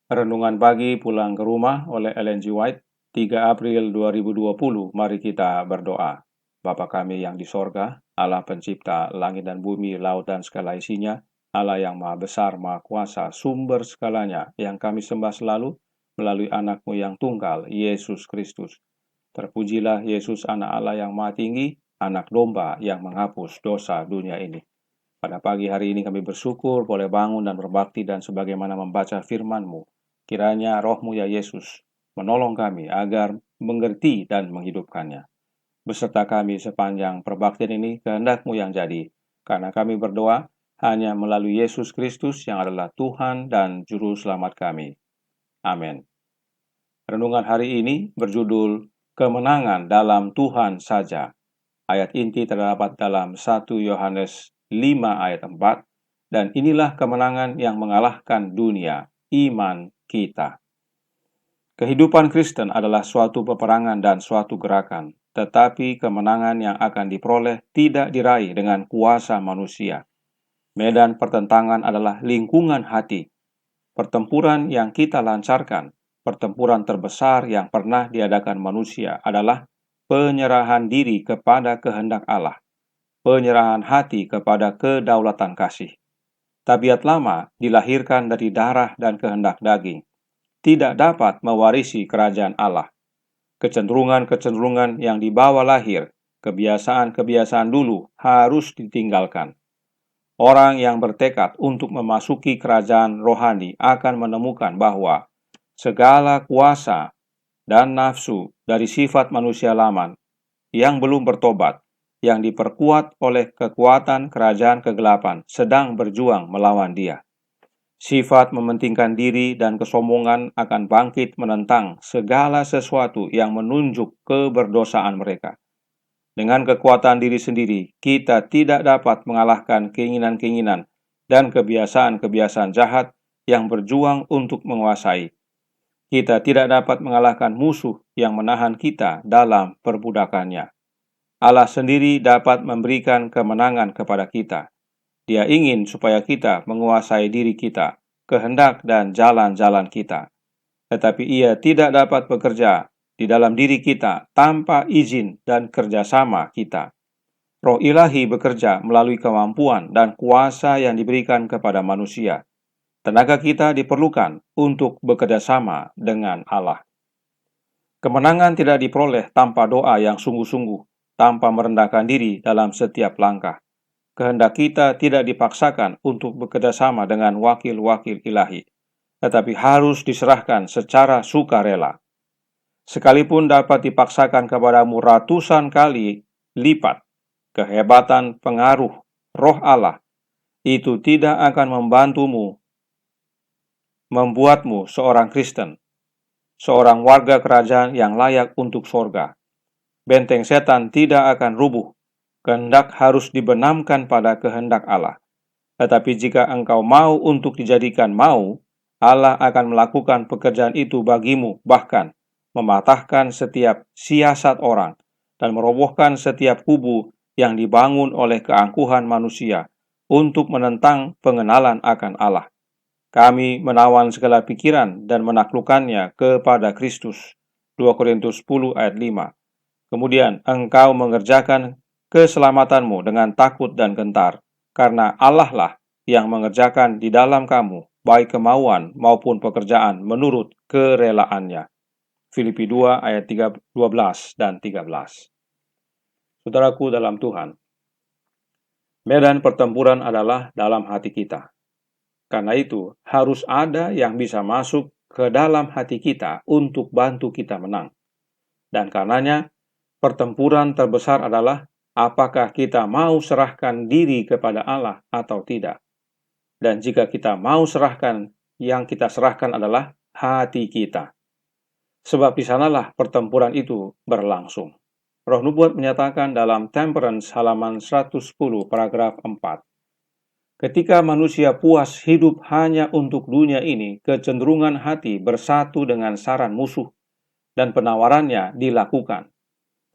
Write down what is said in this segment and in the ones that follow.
Renungan pagi pulang ke rumah oleh Ellen G. White, 3 April 2020. Mari kita berdoa. Bapa kami yang di sorga, Allah pencipta langit dan bumi, laut dan segala isinya, Allah yang maha besar, maha kuasa, sumber segalanya, yang kami sembah selalu melalui anak-Mu yang tunggal, Yesus Kristus. Terpujilah Yesus, anak Allah yang maha tinggi, anak domba yang menghapus dosa dunia ini. Pada pagi hari ini kami bersyukur boleh bangun dan berbakti dan sebagaimana membaca firman-Mu. Kiranya Roh-Mu ya Yesus menolong kami agar mengerti dan menghidupkannya. Beserta kami sepanjang perbaktian ini, kehendak-Mu yang jadi. Karena kami berdoa hanya melalui Yesus Kristus yang adalah Tuhan dan Juru Selamat kami. Amin. Renungan hari ini berjudul Kemenangan dalam Tuhan saja. Ayat inti terdapat dalam 1 Yohanes 5 ayat 4, dan inilah kemenangan yang mengalahkan dunia, iman kita. Kehidupan Kristen adalah suatu peperangan dan suatu gerakan, tetapi kemenangan yang akan diperoleh tidak diraih dengan kuasa manusia. Medan pertentangan adalah lingkungan hati. Pertempuran yang kita lancarkan, pertempuran terbesar yang pernah diadakan manusia adalah penyerahan diri kepada kehendak Allah, penyerahan hati kepada kedaulatan kasih. Tabiat lama dilahirkan dari darah dan kehendak daging, tidak dapat mewarisi kerajaan Allah. Kecenderungan-kecenderungan yang dibawa lahir, kebiasaan-kebiasaan dulu harus ditinggalkan. Orang yang bertekad untuk memasuki kerajaan rohani akan menemukan bahwa segala kuasa dan nafsu dari sifat manusia lama yang belum bertobat, yang diperkuat oleh kekuatan kerajaan kegelapan, sedang berjuang melawan dia. Sifat mementingkan diri dan kesombongan akan bangkit menentang segala sesuatu yang menunjuk keberdosaan mereka. Dengan kekuatan diri sendiri, kita tidak dapat mengalahkan keinginan-keinginan dan kebiasaan-kebiasaan jahat yang berjuang untuk menguasai. Kita tidak dapat mengalahkan musuh yang menahan kita dalam perbudakannya. Allah sendiri dapat memberikan kemenangan kepada kita. Dia ingin supaya kita menguasai diri kita, kehendak dan jalan-jalan kita. Tetapi Ia tidak dapat bekerja di dalam diri kita tanpa izin dan kerjasama kita. Roh Ilahi bekerja melalui kemampuan dan kuasa yang diberikan kepada manusia. Tenaga kita diperlukan untuk bekerjasama dengan Allah. Kemenangan tidak diperoleh tanpa doa yang sungguh-sungguh, tanpa merendahkan diri dalam setiap langkah. Kehendak kita tidak dipaksakan untuk bekerjasama dengan wakil-wakil ilahi, tetapi harus diserahkan secara sukarela. Sekalipun dapat dipaksakan kepadamu ratusan kali lipat, kehebatan pengaruh Roh Allah itu tidak akan membuatmu seorang Kristen, seorang warga kerajaan yang layak untuk sorga. Benteng setan tidak akan rubuh. Kehendak harus dibenamkan pada kehendak Allah. Tetapi jika engkau mau untuk dijadikan mau, Allah akan melakukan pekerjaan itu bagimu, bahkan mematahkan setiap siasat orang dan merobohkan setiap kubu yang dibangun oleh keangkuhan manusia untuk menentang pengenalan akan Allah. Kami menawan segala pikiran dan menaklukkannya kepada Kristus. 2 Korintus 10 ayat 5. Kemudian engkau mengerjakan keselamatanmu dengan takut dan gentar, karena Allah lah yang mengerjakan di dalam kamu, baik kemauan maupun pekerjaan menurut kerelaannya. Filipi 2 ayat 12 dan 13. Saudaraku dalam Tuhan, medan pertempuran adalah dalam hati kita. Karena itu, harus ada yang bisa masuk ke dalam hati kita untuk bantu kita menang. Dan karenanya, pertempuran terbesar adalah apakah kita mau serahkan diri kepada Allah atau tidak. Dan jika kita mau serahkan, yang kita serahkan adalah hati kita. Sebab di sanalah pertempuran itu berlangsung. Roh Nubuat menyatakan dalam Temperance halaman 110 paragraf 4. Ketika manusia puas hidup hanya untuk dunia ini, kecenderungan hati bersatu dengan saran musuh dan penawarannya dilakukan.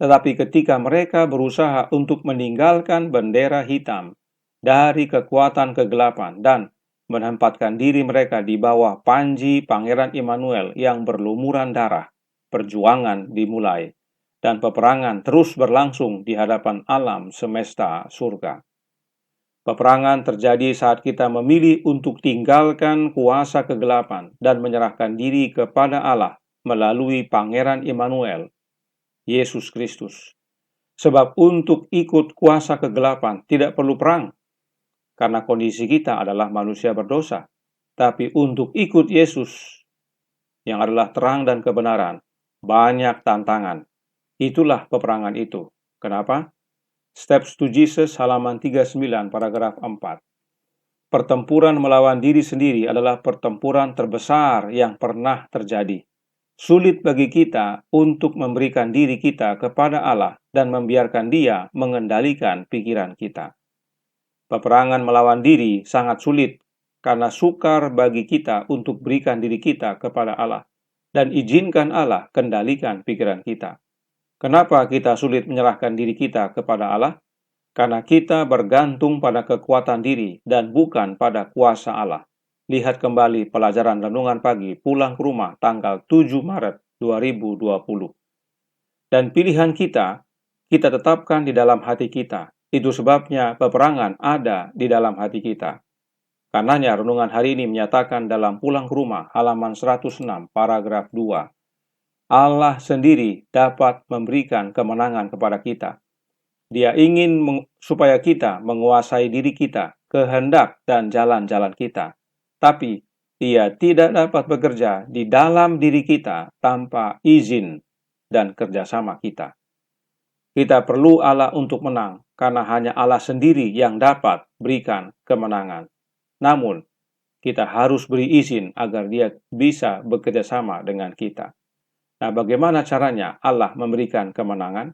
Tetapi ketika mereka berusaha untuk meninggalkan bendera hitam dari kekuatan kegelapan dan menempatkan diri mereka di bawah panji Pangeran Immanuel yang berlumuran darah. Perjuangan dimulai, dan peperangan terus berlangsung di hadapan alam semesta surga. Peperangan terjadi saat kita memilih untuk tinggalkan kuasa kegelapan dan menyerahkan diri kepada Allah melalui Pangeran Immanuel, Yesus Kristus. Sebab untuk ikut kuasa kegelapan tidak perlu perang, karena kondisi kita adalah manusia berdosa. Tapi untuk ikut Yesus, yang adalah terang dan kebenaran, banyak tantangan. Itulah peperangan itu. Kenapa? Steps to Jesus halaman 39 paragraf 4. Pertempuran melawan diri sendiri adalah pertempuran terbesar yang pernah terjadi. Sulit bagi kita untuk memberikan diri kita kepada Allah dan membiarkan Dia mengendalikan pikiran kita. Peperangan melawan diri sangat sulit karena sukar bagi kita untuk berikan diri kita kepada Allah dan izinkan Allah kendalikan pikiran kita. Kenapa kita sulit menyerahkan diri kita kepada Allah? Karena kita bergantung pada kekuatan diri dan bukan pada kuasa Allah. Lihat kembali pelajaran renungan pagi pulang ke rumah tanggal 7 Maret 2020. Dan pilihan kita tetapkan di dalam hati kita. Itu sebabnya peperangan ada di dalam hati kita. Karenanya renungan hari ini menyatakan dalam pulang ke rumah halaman 106 paragraf 2. Allah sendiri dapat memberikan kemenangan kepada kita. Dia ingin supaya kita menguasai diri kita, kehendak dan jalan-jalan kita. Tapi Dia tidak dapat bekerja di dalam diri kita tanpa izin dan kerjasama kita. Kita perlu Allah untuk menang, karena hanya Allah sendiri yang dapat berikan kemenangan. Namun, kita harus beri izin agar Dia bisa bekerjasama dengan kita. Nah, bagaimana caranya Allah memberikan kemenangan?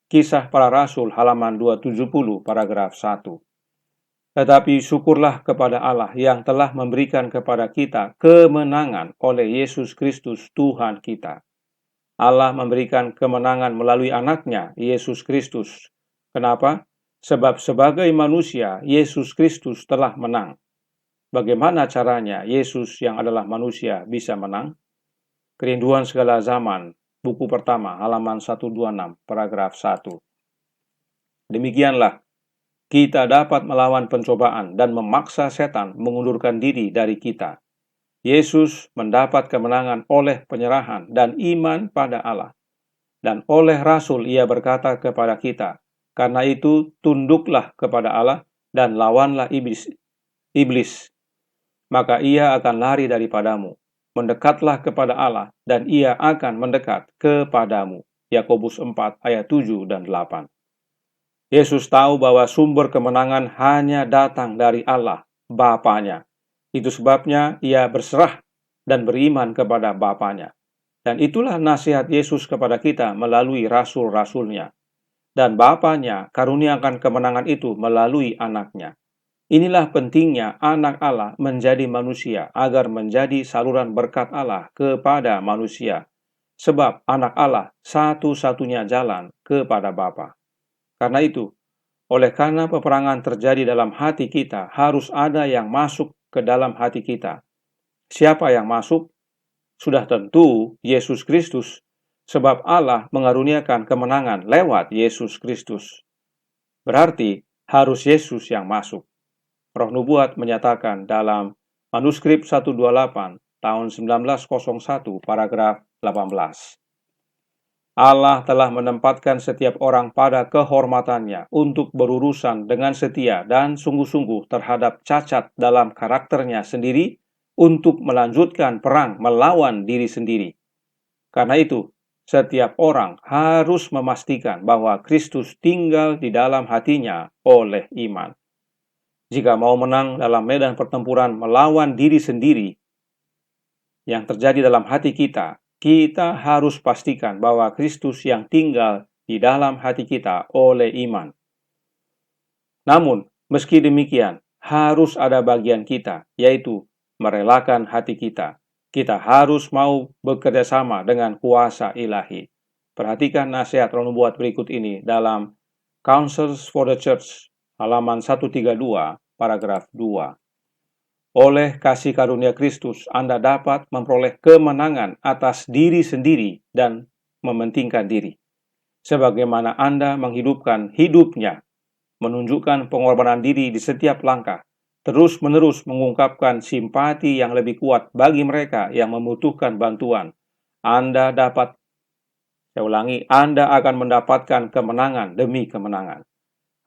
Kisah Para Rasul halaman 270 paragraf 1. Tetapi syukurlah kepada Allah yang telah memberikan kepada kita kemenangan oleh Yesus Kristus Tuhan kita. Allah memberikan kemenangan melalui anaknya, Yesus Kristus. Kenapa? Sebab sebagai manusia, Yesus Kristus telah menang. Bagaimana caranya Yesus yang adalah manusia bisa menang? Kerinduan Segala Zaman, buku pertama, halaman 126, paragraf 1. Demikianlah, kita dapat melawan pencobaan dan memaksa setan mengundurkan diri dari kita. Yesus mendapat kemenangan oleh penyerahan dan iman pada Allah. Dan oleh Rasul Ia berkata kepada kita, karena itu tunduklah kepada Allah dan lawanlah iblis. Maka ia akan lari daripadamu. Mendekatlah kepada Allah dan Ia akan mendekat kepadamu. Yakobus 4 ayat 7 dan 8. Yesus tahu bahwa sumber kemenangan hanya datang dari Allah, Bapanya. Itu sebabnya Ia berserah dan beriman kepada Bapanya. Dan itulah nasihat Yesus kepada kita melalui rasul-rasulnya. Dan Bapanya karuniakan kemenangan itu melalui anaknya. Inilah pentingnya anak Allah menjadi manusia agar menjadi saluran berkat Allah kepada manusia. Sebab anak Allah satu-satunya jalan kepada Bapa. Karena itu, oleh karena peperangan terjadi dalam hati kita, harus ada yang masuk ke dalam hati kita. Siapa yang masuk? Sudah tentu Yesus Kristus. Sebab Allah mengaruniakan kemenangan lewat Yesus Kristus. Berarti harus Yesus yang masuk. Roh Nubuat menyatakan dalam manuskrip 128 tahun 1901 paragraf 18. Allah telah menempatkan setiap orang pada kehormatannya untuk berurusan dengan setia dan sungguh-sungguh terhadap cacat dalam karakternya sendiri untuk melanjutkan perang melawan diri sendiri. Karena itu, setiap orang harus memastikan bahwa Kristus tinggal di dalam hatinya oleh iman. Jika mau menang dalam medan pertempuran melawan diri sendiri yang terjadi dalam hati kita, kita harus pastikan bahwa Kristus yang tinggal di dalam hati kita oleh iman. Namun, meski demikian, harus ada bagian kita, yaitu merelakan hati kita. Kita harus mau bekerja sama dengan kuasa ilahi. Perhatikan nasihat Roh Nubuat berikut ini dalam Counsels for the Church, halaman 132, paragraf 2. Oleh kasih karunia Kristus, Anda dapat memperoleh kemenangan atas diri sendiri dan mementingkan diri. Sebagaimana Anda menghidupkan hidupnya, menunjukkan pengorbanan diri di setiap langkah, terus-menerus mengungkapkan simpati yang lebih kuat bagi mereka yang membutuhkan bantuan. Anda dapat, saya ulangi, Anda akan mendapatkan kemenangan demi kemenangan.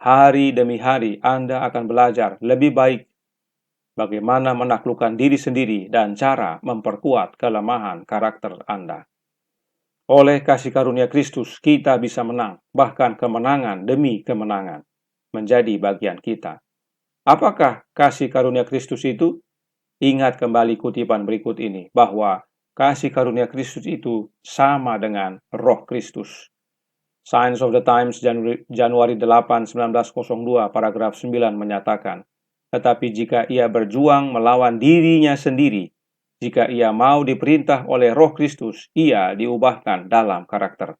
Hari demi hari Anda akan belajar lebih baik bagaimana menaklukkan diri sendiri dan cara memperkuat kelemahan karakter Anda. Oleh kasih karunia Kristus, kita bisa menang, bahkan kemenangan demi kemenangan menjadi bagian kita. Apakah kasih karunia Kristus itu? Ingat kembali kutipan berikut ini, bahwa kasih karunia Kristus itu sama dengan Roh Kristus. Signs of the Times, Januari 8, 1902, paragraf 9 menyatakan, tetapi jika ia berjuang melawan dirinya sendiri, jika ia mau diperintah oleh Roh Kristus, ia diubahkan dalam karakter.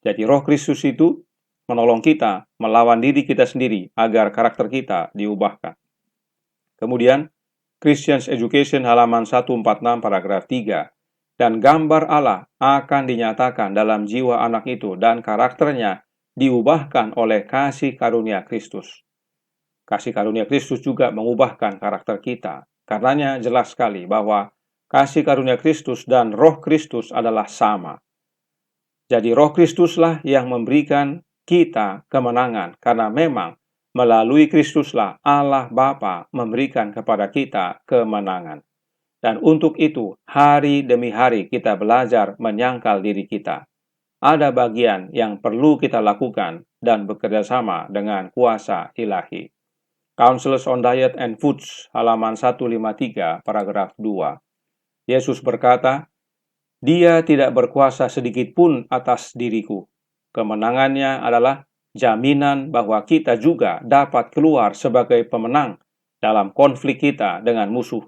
Jadi Roh Kristus itu menolong kita melawan diri kita sendiri agar karakter kita diubahkan. Kemudian, Christian's Education halaman 146 paragraf 3, dan gambar Allah akan dinyatakan dalam jiwa anak itu dan karakternya diubahkan oleh kasih karunia Kristus. Kasih karunia Kristus juga mengubahkan karakter kita. Karenanya jelas sekali bahwa kasih karunia Kristus dan Roh Kristus adalah sama. Jadi Roh Kristuslah yang memberikan kita kemenangan, karena memang melalui Kristuslah Allah Bapa memberikan kepada kita kemenangan. Dan untuk itu, hari demi hari kita belajar menyangkal diri kita. Ada bagian yang perlu kita lakukan dan bekerja sama dengan kuasa ilahi. Counsels on Diet and Foods, halaman 153, paragraf 2. Yesus berkata, "Dia tidak berkuasa sedikit pun atas diriku." Kemenangannya adalah jaminan bahwa kita juga dapat keluar sebagai pemenang dalam konflik kita dengan musuh.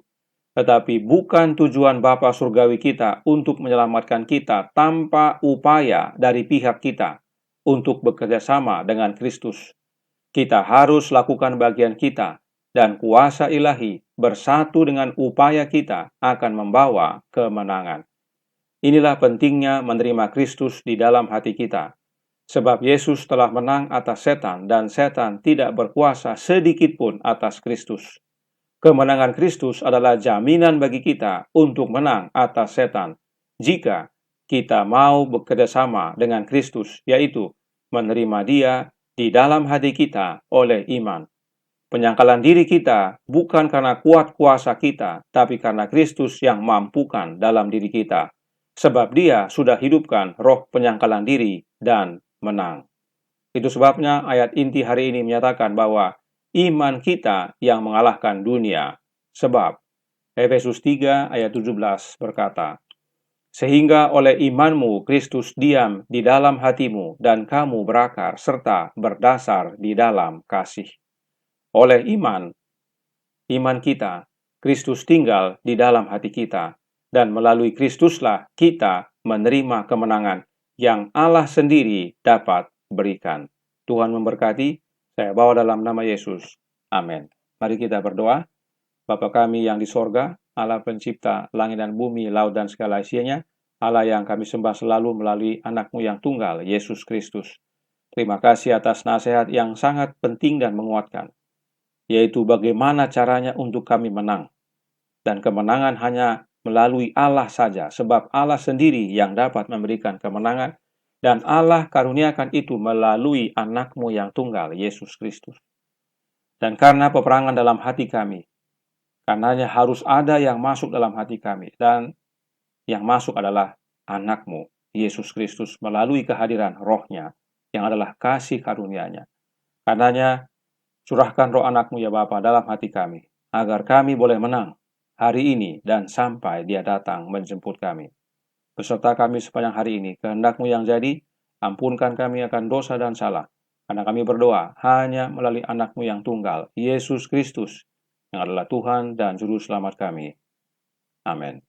Tetapi bukan tujuan Bapa Surgawi kita untuk menyelamatkan kita tanpa upaya dari pihak kita untuk bekerja sama dengan Kristus. Kita harus lakukan bagian kita, dan kuasa ilahi bersatu dengan upaya kita akan membawa kemenangan. Inilah pentingnya menerima Kristus di dalam hati kita. Sebab Yesus telah menang atas setan dan setan tidak berkuasa sedikit pun atas Kristus. Kemenangan Kristus adalah jaminan bagi kita untuk menang atas setan jika kita mau bekerja sama dengan Kristus, yaitu menerima Dia di dalam hati kita oleh iman. Penyangkalan diri kita bukan karena kuat kuasa kita, tapi karena Kristus yang mampukan dalam diri kita. Sebab Dia sudah hidupkan roh penyangkalan diri dan menang. Itu sebabnya ayat inti hari ini menyatakan bahwa iman kita yang mengalahkan dunia. Sebab Efesus 3 ayat 17 berkata, "Sehingga oleh imanmu Kristus diam di dalam hatimu dan kamu berakar serta berdasar di dalam kasih." Oleh iman kita, Kristus tinggal di dalam hati kita, dan melalui Kristuslah kita menerima kemenangan yang Allah sendiri dapat berikan. Tuhan memberkati. Saya bawa dalam nama Yesus. Amin. Mari kita berdoa. Bapa kami yang di sorga, Allah pencipta langit dan bumi, laut dan segala isinya, Allah yang kami sembah selalu melalui anak-Mu yang tunggal, Yesus Kristus. Terima kasih atas nasihat yang sangat penting dan menguatkan, yaitu bagaimana caranya untuk kami menang. Dan kemenangan hanya melalui Allah saja, sebab Allah sendiri yang dapat memberikan kemenangan, dan Allah karuniakan itu melalui anak-Mu yang tunggal, Yesus Kristus. Dan karena peperangan dalam hati kami, karenanya harus ada yang masuk dalam hati kami, dan yang masuk adalah anak-Mu, Yesus Kristus, melalui kehadiran roh-Nya, yang adalah kasih karunia-Nya. Karenanya, curahkan roh anak-Mu ya Bapa dalam hati kami, agar kami boleh menang hari ini dan sampai Dia datang menjemput kami. Beserta kami sepanjang hari ini, kehendak-Mu yang jadi, ampunkan kami akan dosa dan salah, karena kami berdoa hanya melalui anak-Mu yang tunggal, Yesus Kristus, yang adalah Tuhan dan Juru Selamat kami. Amin.